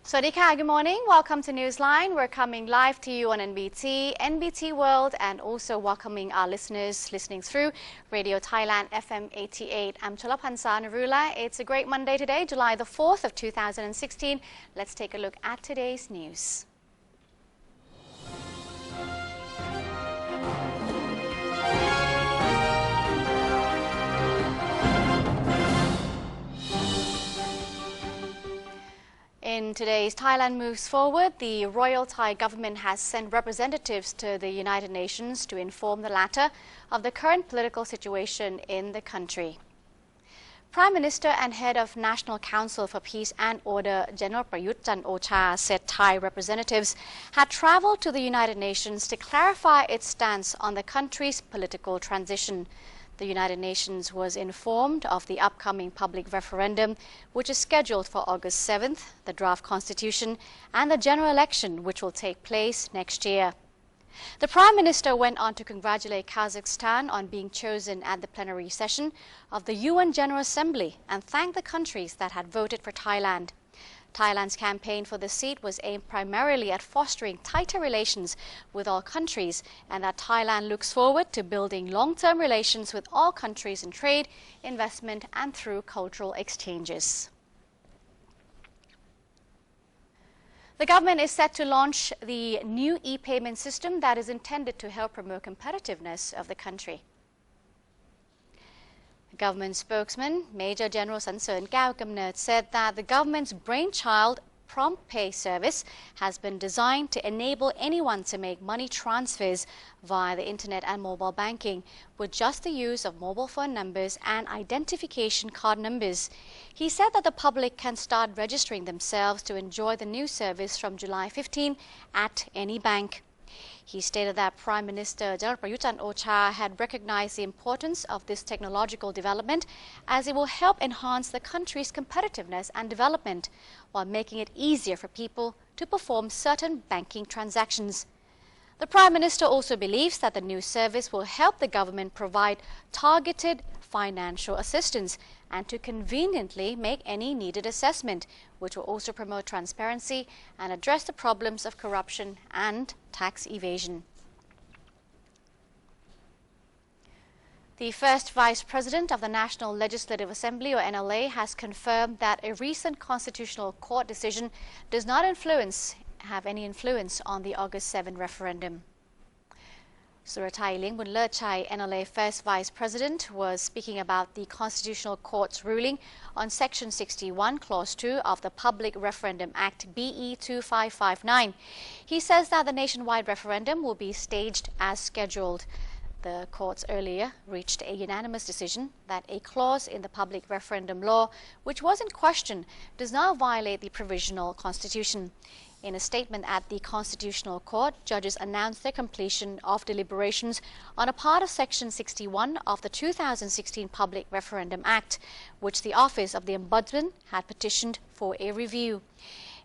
Swadika, good morning. Welcome to Newsline. We're coming live to you on NBT World, and also welcoming our listeners listening through Radio Thailand FM 88. I'm Cholapansa Narula. It's a great Monday today, July the 4th of 2016. Let's take a look at today's news. In today's Thailand Moves Forward, the Royal Thai government has sent representatives to the United Nations to inform the latter of the current political situation in the country. Prime Minister and Head of National Council for Peace and Order, General Prayut Chan-o-cha, said Thai representatives had travelled to the United Nations to clarify its stance on the country's political transition. The United Nations was informed of the upcoming public referendum, which is scheduled for August 7th, the draft constitution, and the general election, which will take place next year. The Prime Minister went on to congratulate Kazakhstan on being chosen at the plenary session of the UN General Assembly and thanked the countries that had voted for Thailand. Thailand's campaign for the seat was aimed primarily at fostering tighter relations with all countries, and that Thailand looks forward to building long-term relations with all countries in trade, investment, and through cultural exchanges. The government is set to launch the new e-payment system that is intended to help promote competitiveness of the country. Government spokesman Major General Sansern Kamnert said that the government's brainchild prompt pay service has been designed to enable anyone to make money transfers via the internet and mobile banking with just the use of mobile phone numbers and identification card numbers. He said that the public can start registering themselves to enjoy the new service from July 15 at any bank. He stated that Prime Minister General Prayut Chan-o-cha had recognized the importance of this technological development as it will help enhance the country's competitiveness and development while making it easier for people to perform certain banking transactions. The Prime Minister also believes that the new service will help the government provide targeted financial assistance and to conveniently make any needed assessment, which will also promote transparency and address the problems of corruption and tax evasion. The first Vice President of the National Legislative Assembly, or NLA, has confirmed that a recent Constitutional Court decision does not have any influence on the August 7 referendum. Suratai Lingbunlerchai, NLA First Vice President, was speaking about the Constitutional Court's ruling on Section 61, Clause 2 of the Public Referendum Act BE 2559. He says that the nationwide referendum will be staged as scheduled. The courts earlier reached a unanimous decision that a clause in the public referendum law, which was in question, does not violate the provisional constitution. In a statement at the Constitutional Court, judges announced their completion of deliberations on a part of Section 61 of the 2016 Public Referendum Act, which the Office of the Ombudsman had petitioned for a review.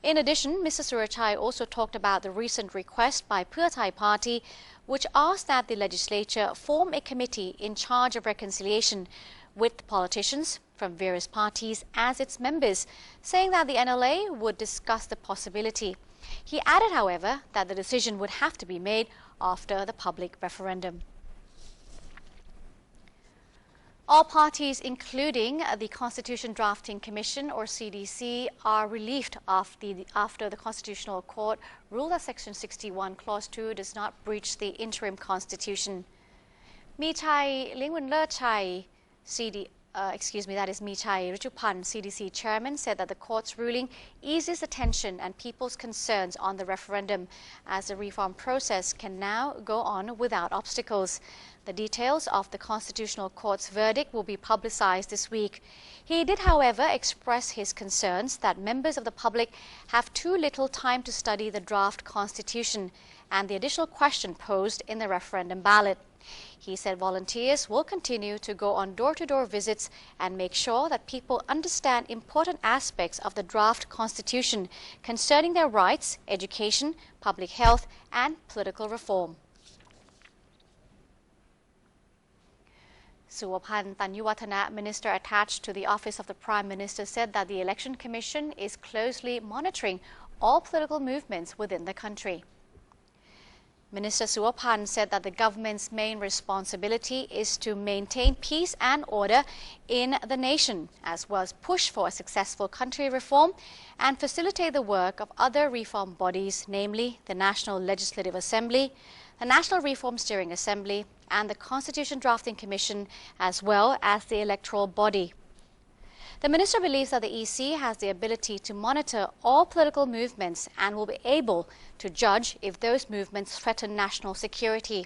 In addition, Mr. Surachai also talked about the recent request by Pheu Thai Party, which asked that the legislature form a committee in charge of reconciliation with politicians from various parties as its members, saying that the NLA would discuss the possibility. He added, however, that the decision would have to be made after the public referendum. All parties, including the Constitution Drafting Commission, or CDC, are relieved after the Constitutional Court ruled that Section 61, Clause 2 does not breach the interim constitution. Michai Lingbunlerchai, that is Michai Richupan, CDC chairman, said that the court's ruling eases the tension and people's concerns on the referendum, as the reform process can now go on without obstacles. The details of the Constitutional Court's verdict will be publicized this week. He did, however, express his concerns that members of the public have too little time to study the draft constitution and the additional question posed in the referendum ballot. He said volunteers will continue to go on door-to-door visits and make sure that people understand important aspects of the draft constitution concerning their rights, education, public health, and political reform. Suwapan Tanyuwatana, minister attached to the office of the Prime Minister, said that the Election Commission is closely monitoring all political movements within the country. Minister Suwapan said that the government's main responsibility is to maintain peace and order in the nation, as well as push for a successful country reform and facilitate the work of other reform bodies, namely the National Legislative Assembly, the National Reform Steering Assembly, and the Constitution Drafting Commission, as well as the electoral body. The minister believes that the EC has the ability to monitor all political movements and will be able to judge if those movements threaten national security.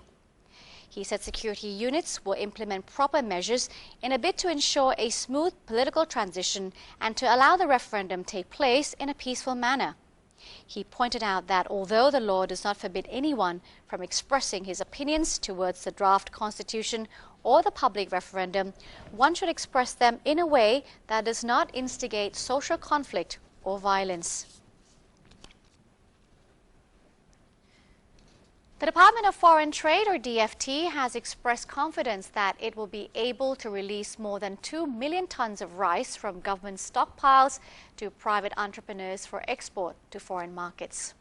He said security units will implement proper measures in a bid to ensure a smooth political transition and to allow the referendum take place in a peaceful manner. He pointed out that although the law does not forbid anyone from expressing his opinions towards the draft constitution or the public referendum, one should express them in a way that does not instigate social conflict or violence. The Department of Foreign Trade, or DFT, has expressed confidence that it will be able to release more than 2 million tons of rice from government stockpiles to private entrepreneurs for export to foreign markets.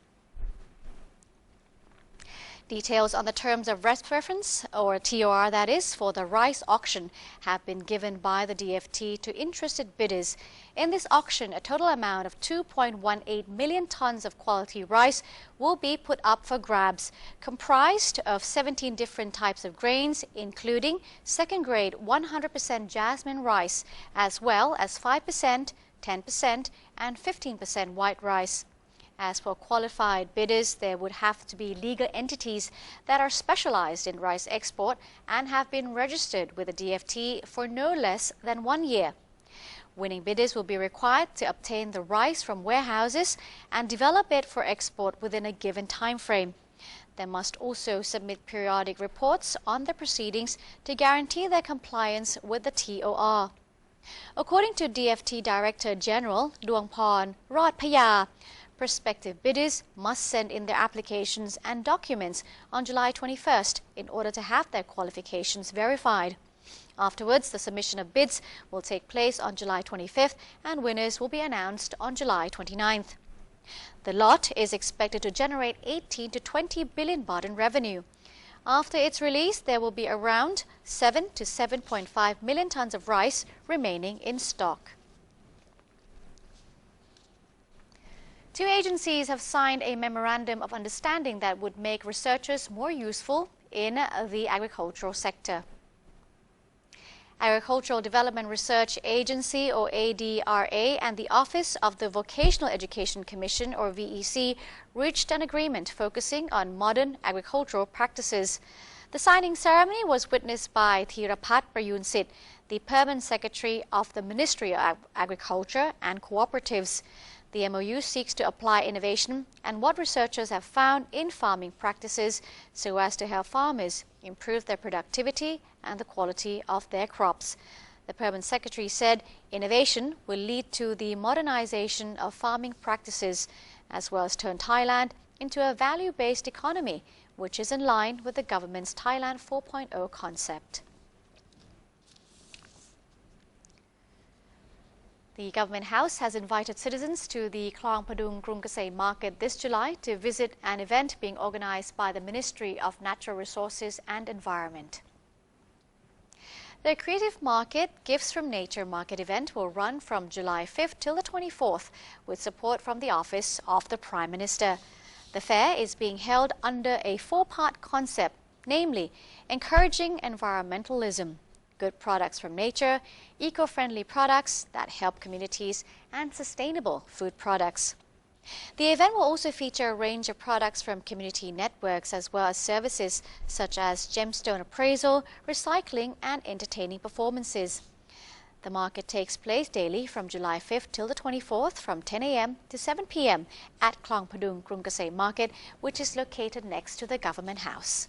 Details on the terms of reference, or TOR that is, for the rice auction have been given by the DFT to interested bidders. In this auction, a total amount of 2.18 million tons of quality rice will be put up for grabs, comprised of 17 different types of grains, including second-grade 100% jasmine rice, as well as 5%, 10%, and 15% white rice. As for qualified bidders, there would have to be legal entities that are specialized in rice export and have been registered with the DFT for no less than 1 year. Winning bidders will be required to obtain the rice from warehouses and develop it for export within a given time frame. They must also submit periodic reports on the proceedings to guarantee their compliance with the TOR. According to DFT Director General Luangporn Rodpaya, prospective bidders must send in their applications and documents on July 21st in order to have their qualifications verified. Afterwards, the submission of bids will take place on July 25th and winners will be announced on July 29th. The lot is expected to generate 18 to 20 billion baht in revenue. After its release, there will be around 7 to 7.5 million tons of rice remaining in stock. Two agencies have signed a memorandum of understanding that would make researchers more useful in the agricultural sector. Agricultural Development Research Agency, or ADRA, and the Office of the Vocational Education Commission, or VEC, reached an agreement focusing on modern agricultural practices. The signing ceremony was witnessed by Thirapat Prayunsit, the Permanent Secretary of the Ministry of Agriculture and Cooperatives. The MOU seeks to apply innovation and what researchers have found in farming practices so as to help farmers improve their productivity and the quality of their crops. The Permanent Secretary said innovation will lead to the modernization of farming practices as well as turn Thailand into a value-based economy, which is in line with the government's Thailand 4.0 concept. The Government House has invited citizens to the Khlong Padung Krung Kasei market this July to visit an event being organized by the Ministry of Natural Resources and Environment. The Creative Market Gifts from Nature market event will run from July 5th till the 24th with support from the Office of the Prime Minister. The fair is being held under a four-part concept, namely encouraging environmentalism, good products from nature, eco-friendly products that help communities, and sustainable food products. The event will also feature a range of products from community networks as well as services such as gemstone appraisal, recycling, and entertaining performances. The market takes place daily from July 5th till the 24th from 10 a.m. to 7 p.m. at Khlong Padung Krung Kasei Market, which is located next to the Government House.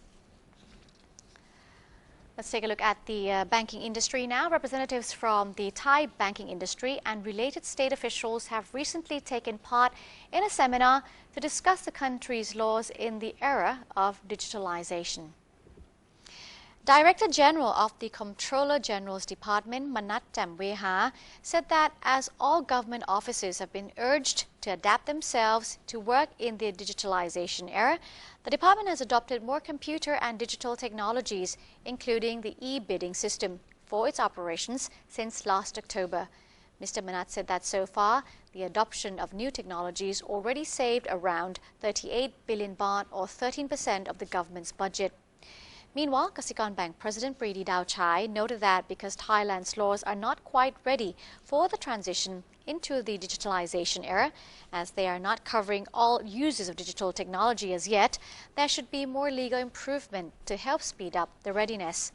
Let's take a look at the banking industry now. Representatives from the Thai banking industry and related state officials have recently taken part in a seminar to discuss the country's laws in the era of digitalization. Director General of the Comptroller General's Department, Manat Jamweha, said that as all government offices have been urged to adapt themselves to work in the digitalization era, the department has adopted more computer and digital technologies, including the e-bidding system, for its operations since last October. Mr. Manat said that so far, the adoption of new technologies already saved around 38 billion baht or 13% of the government's budget. Meanwhile, Kasikorn Bank President Preeti Dawchai noted that because Thailand's laws are not quite ready for the transition into the digitalization era, as they are not covering all uses of digital technology as yet, there should be more legal improvement to help speed up the readiness.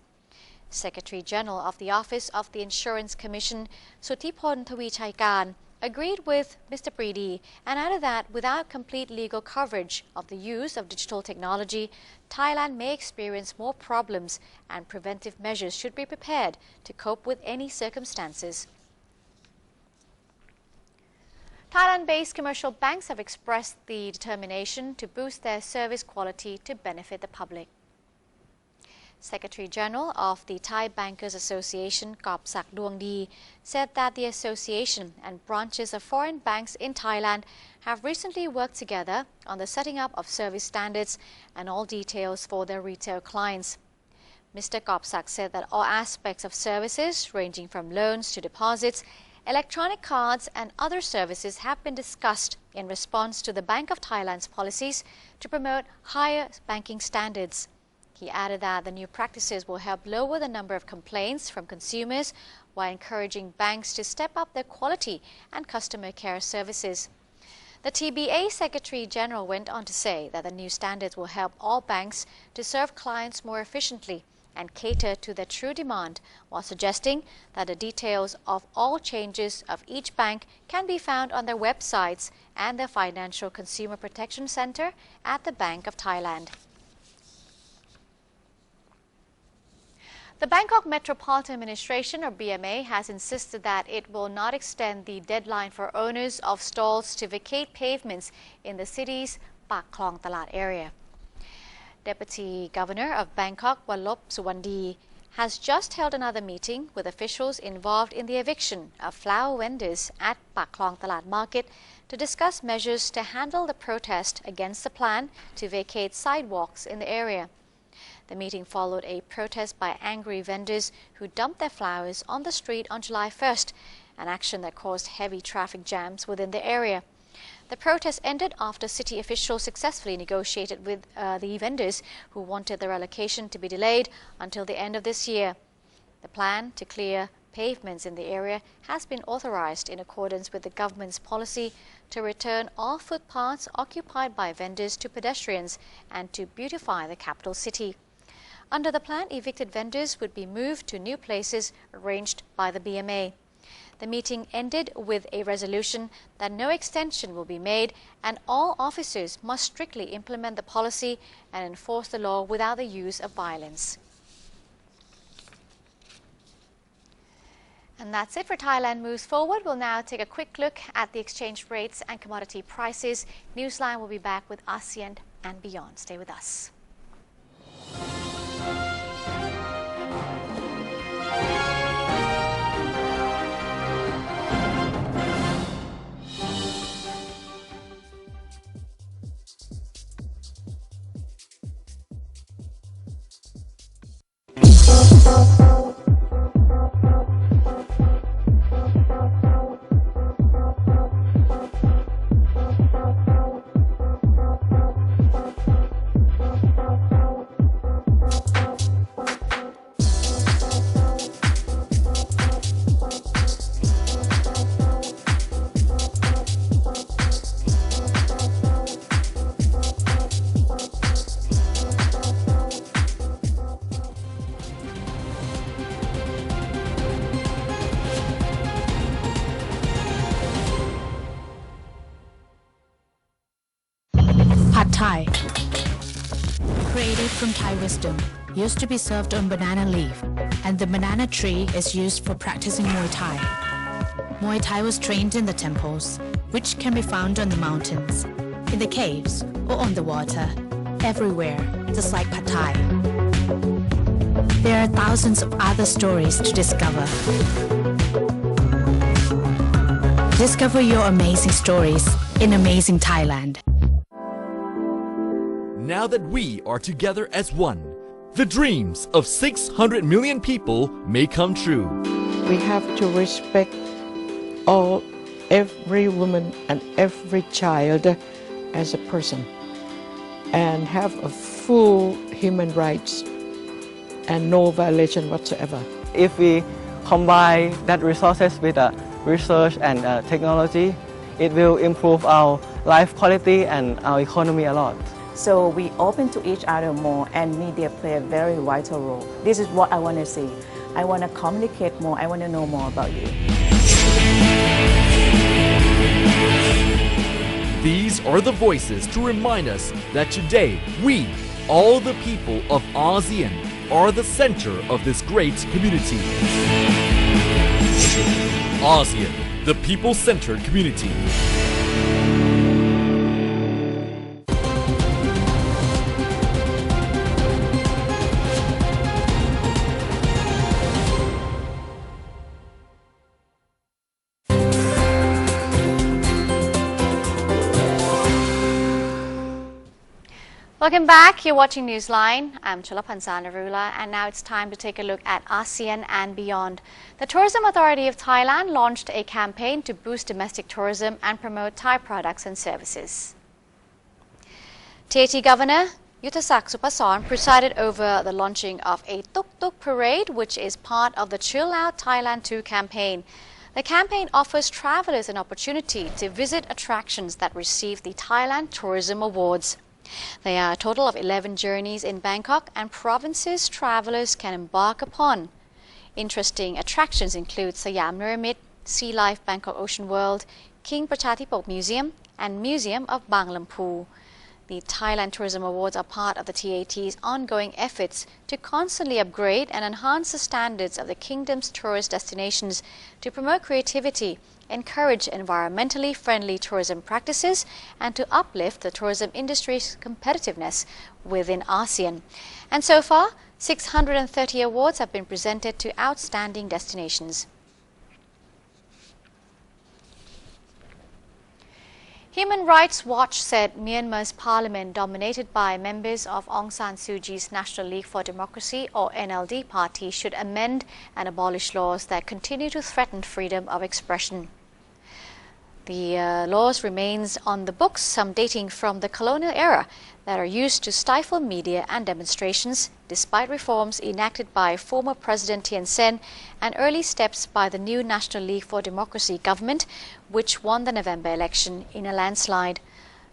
Secretary General of the Office of the Insurance Commission, Suthipon Thawichaikan, agreed with Mr. Preeti and added that without complete legal coverage of the use of digital technology, Thailand may experience more problems and preventive measures should be prepared to cope with any circumstances. Thailand-based commercial banks have expressed the determination to boost their service quality to benefit the public. Secretary General of the Thai Bankers Association, Kopsak Duangdi, said that the association and branches of foreign banks in Thailand have recently worked together on the setting up of service standards and all details for their retail clients. Mr. Kopsak said that all aspects of services, ranging from loans to deposits, electronic cards and other services have been discussed in response to the Bank of Thailand's policies to promote higher banking standards. He added that the new practices will help lower the number of complaints from consumers while encouraging banks to step up their quality and customer care services. The TBA Secretary General went on to say that the new standards will help all banks to serve clients more efficiently and cater to their true demand, while suggesting that the details of all changes of each bank can be found on their websites and their Financial Consumer Protection Center at the Bank of Thailand. The Bangkok Metropolitan Administration, or BMA, has insisted that it will not extend the deadline for owners of stalls to vacate pavements in the city's Pak Klong Talat area. Deputy Governor of Bangkok, Walop Suwandi, has just held another meeting with officials involved in the eviction of flower vendors at Pak Klong Talat Market to discuss measures to handle the protest against the plan to vacate sidewalks in the area. The meeting followed a protest by angry vendors who dumped their flowers on the street on July 1st, an action that caused heavy traffic jams within the area. The protest ended after city officials successfully negotiated with the vendors who wanted the relocation to be delayed until the end of this year. The plan to clear pavements in the area has been authorized in accordance with the government's policy to return all footpaths occupied by vendors to pedestrians and to beautify the capital city. Under the plan, evicted vendors would be moved to new places arranged by the BMA. The meeting ended with a resolution that no extension will be made and all officers must strictly implement the policy and enforce the law without the use of violence. And that's it for Thailand Moves Forward. We'll now take a quick look at the exchange rates and commodity prices. Newsline will be back with ASEAN and beyond. Stay with us. Pad Thai, created from Thai wisdom, used to be served on banana leaf, and the banana tree is used for practicing Muay Thai. Muay Thai was trained in the temples, which can be found on the mountains, in the caves, or on the water, everywhere, just like Pad Thai. there are thousands of other stories to discover. Discover your amazing stories in amazing Thailand. Now that we are together as one, the dreams of 600 million people may come true. We have to respect every woman and every child as a person and have a full human rights and no violation whatsoever. If we combine that resources with research and technology, it will improve our life quality and our economy a lot. So we open to each other more, and media play a very vital role. This is what I want to see. I want to communicate more. I want to know more about you. These are the voices to remind us that today we, all the people of ASEAN, are the center of this great community. ASEAN, the people-centered community. Welcome back. You're watching Newsline. I'm Cholapansa Narula, and now it's time to take a look at ASEAN and beyond. The Tourism Authority of Thailand launched a campaign to boost domestic tourism and promote Thai products and services. TAT Governor Yuttasak Supasorn presided over the launching of a Tuk Tuk Parade, which is part of the Chill Out Thailand 2 campaign. The campaign offers travelers an opportunity to visit attractions that receive the Thailand Tourism Awards. There are a total of 11 journeys in Bangkok and provinces travelers can embark upon. Interesting attractions include Siam Pyramid, Sea Life Bangkok Ocean World, King Prachatipok Museum, and Museum of Bang Lampu. The Thailand Tourism Awards are part of the TAT's ongoing efforts to constantly upgrade and enhance the standards of the kingdom's tourist destinations to promote creativity, encourage environmentally friendly tourism practices, and to uplift the tourism industry's competitiveness within ASEAN. And so far, 630 awards have been presented to outstanding destinations. Human Rights Watch said Myanmar's parliament, dominated by members of Aung San Suu Kyi's National League for Democracy or NLD party, should amend and abolish laws that continue to threaten freedom of expression. The laws remains on the books, some dating from the colonial era, that are used to stifle media and demonstrations, despite reforms enacted by former President Thein Sein and early steps by the new National League for Democracy government, which won the November election in a landslide.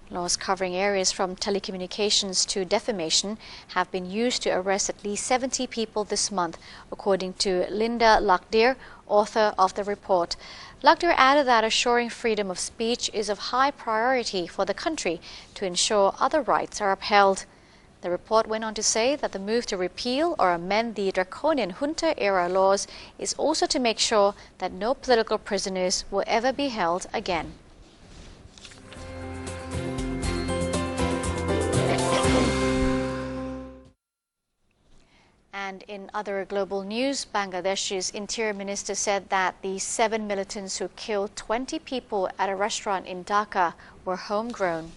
Laws covering areas from telecommunications to defamation have been used to arrest at least 70 people this month, according to Linda Lakdir, author of the report. Lakdir added that assuring freedom of speech is of high priority for the country to ensure other rights are upheld. The report went on to say that the move to repeal or amend the draconian junta-era laws is also to make sure that no political prisoners will ever be held again. And in other global news, Bangladesh's Interior Minister said that the 7 militants who killed 20 people at a restaurant in Dhaka were homegrown.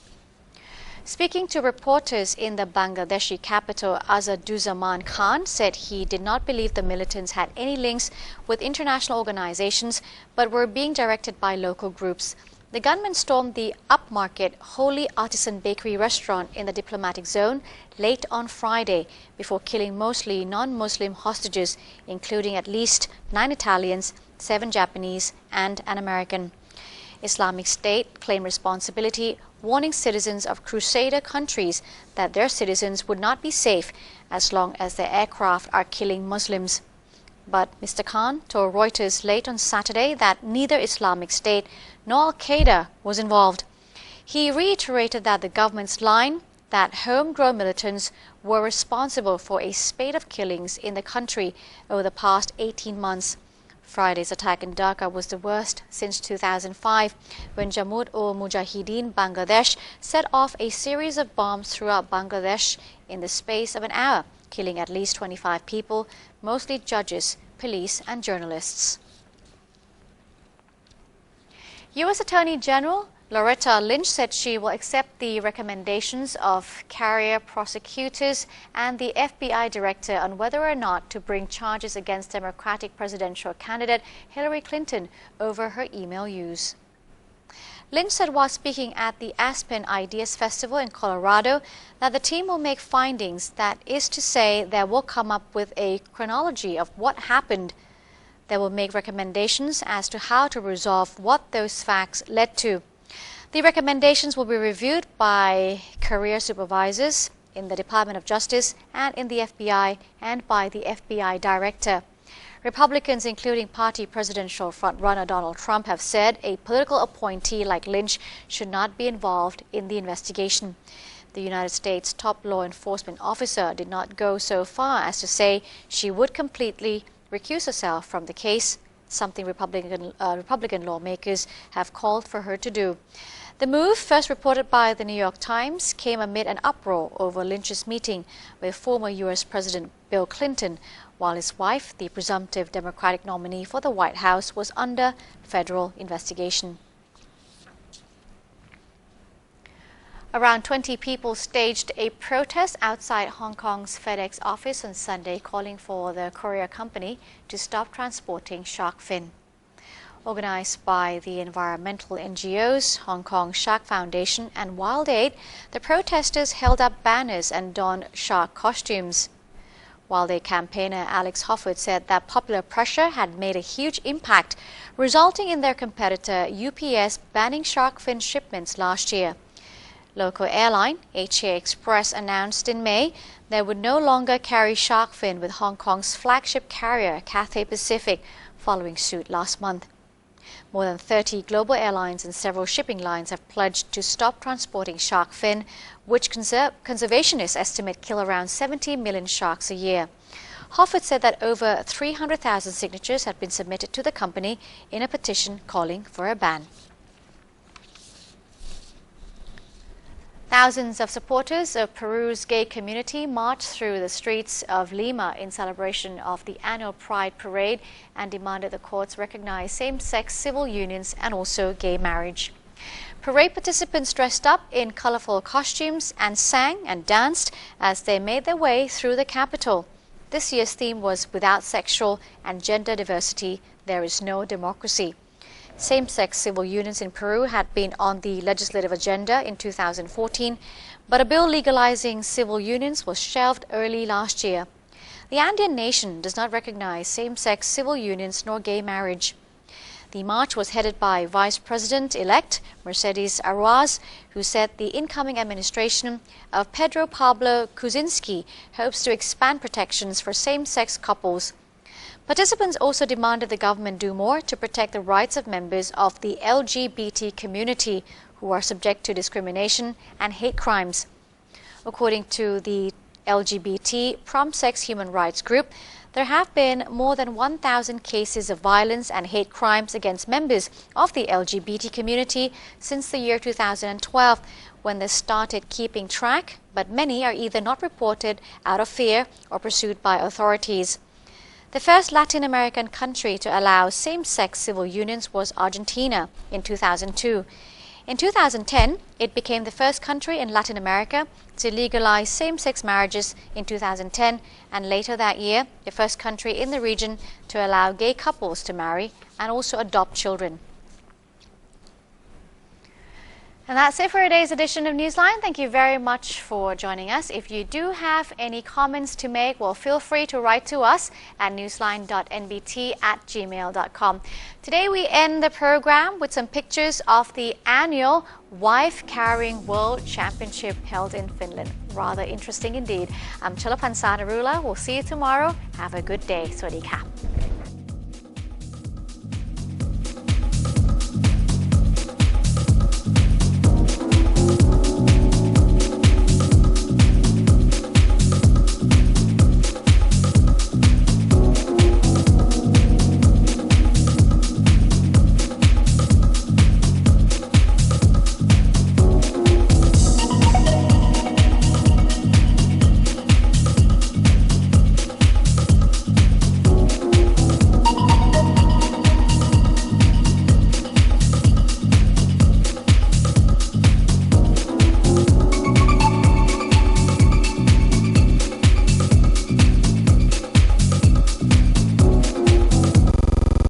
Speaking to reporters in the Bangladeshi capital, Asaduzzaman Khan said he did not believe the militants had any links with international organizations but were being directed by local groups. The gunmen stormed the upmarket Holy Artisan Bakery restaurant in the diplomatic zone late on Friday before killing mostly non-Muslim hostages, including at least 9 Italians, 7 Japanese, and an American. Islamic State claimed responsibility, warning citizens of Crusader countries that their citizens would not be safe as long as their aircraft are killing Muslims. But Mr. Khan told Reuters late on Saturday that neither Islamic State nor Al-Qaeda was involved. He reiterated that the government's line that homegrown militants were responsible for a spate of killings in the country over the past 18 months. Friday's attack in Dhaka was the worst since 2005, when Jamaat-ul-Mujahideen Bangladesh set off a series of bombs throughout Bangladesh in the space of an hour, killing at least 25 people, mostly judges, police and journalists. U.S. Attorney General Loretta Lynch said she will accept the recommendations of carrier prosecutors and the FBI director on whether or not to bring charges against Democratic presidential candidate Hillary Clinton over her email use. Lynch said while speaking at the Aspen Ideas Festival in Colorado that the team will make findings, that is to say, they will come up with a chronology of what happened. They will make recommendations as to how to resolve what those facts led to. The recommendations will be reviewed by career supervisors in the Department of Justice and in the FBI and by the FBI director. Republicans, including party presidential frontrunner Donald Trump, have said a political appointee like Lynch should not be involved in the investigation. The United States top law enforcement officer did not go so far as to say she would completely recuse herself from the case, something Republican lawmakers have called for her to do. The move, first reported by the New York Times, came amid an uproar over Lynch's meeting with former U.S. President Bill Clinton, while his wife, the presumptive Democratic nominee for the White House, was under federal investigation. Around 20 people staged a protest outside Hong Kong's FedEx office on Sunday, calling for the courier company to stop transporting shark fin. Organized by the environmental NGOs, Hong Kong Shark Foundation and Wild Aid, the protesters held up banners and donned shark costumes. Wild Aid campaigner Alex Hofford said that popular pressure had made a huge impact, resulting in their competitor UPS banning shark fin shipments last year. Local airline HA Express announced in May they would no longer carry shark fin with Hong Kong's flagship carrier Cathay Pacific, following suit last month. More than 30 global airlines and several shipping lines have pledged to stop transporting shark fin, which conservationists estimate kill around 70 million sharks a year. Hofford said that over 300,000 signatures had been submitted to the company in a petition calling for a ban. Thousands of supporters of Peru's gay community marched through the streets of Lima in celebration of the annual Pride Parade and demanded the courts recognize same-sex civil unions and also gay marriage. Parade participants dressed up in colorful costumes and sang and danced as they made their way through the capital. This year's theme was "Without sexual and gender diversity, there is no democracy." Same-sex civil unions in Peru had been on the legislative agenda in 2014, but a bill legalizing civil unions was shelved early last year. The Andean nation does not recognize same-sex civil unions nor gay marriage. The march was headed by Vice President-elect Mercedes Arauz, who said the incoming administration of Pedro Pablo Kuczynski hopes to expand protections for same-sex couples. Participants also demanded the government do more to protect the rights of members of the LGBT community who are subject to discrimination and hate crimes. According to the LGBT Prom-Sex Human Rights Group, there have been more than 1,000 cases of violence and hate crimes against members of the LGBT community since the year 2012, when they started keeping track, but many are either not reported out of fear or pursued by authorities. The first Latin American country to allow same-sex civil unions was Argentina in 2002. In 2010, it became the first country in Latin America to legalize same-sex marriages in 2010, and later that year, the first country in the region to allow gay couples to marry and also adopt children. And that's it for today's edition of Newsline. Thank you very much for joining us. If you do have any comments to make, well, feel free to write to us at newsline.nbt@gmail.com. Today we end the program with some pictures of the annual Wife Carrying World Championship held in Finland. Rather interesting indeed. I'm Chalapan Sadarula. We'll see you tomorrow. Have a good day. Swadee ka.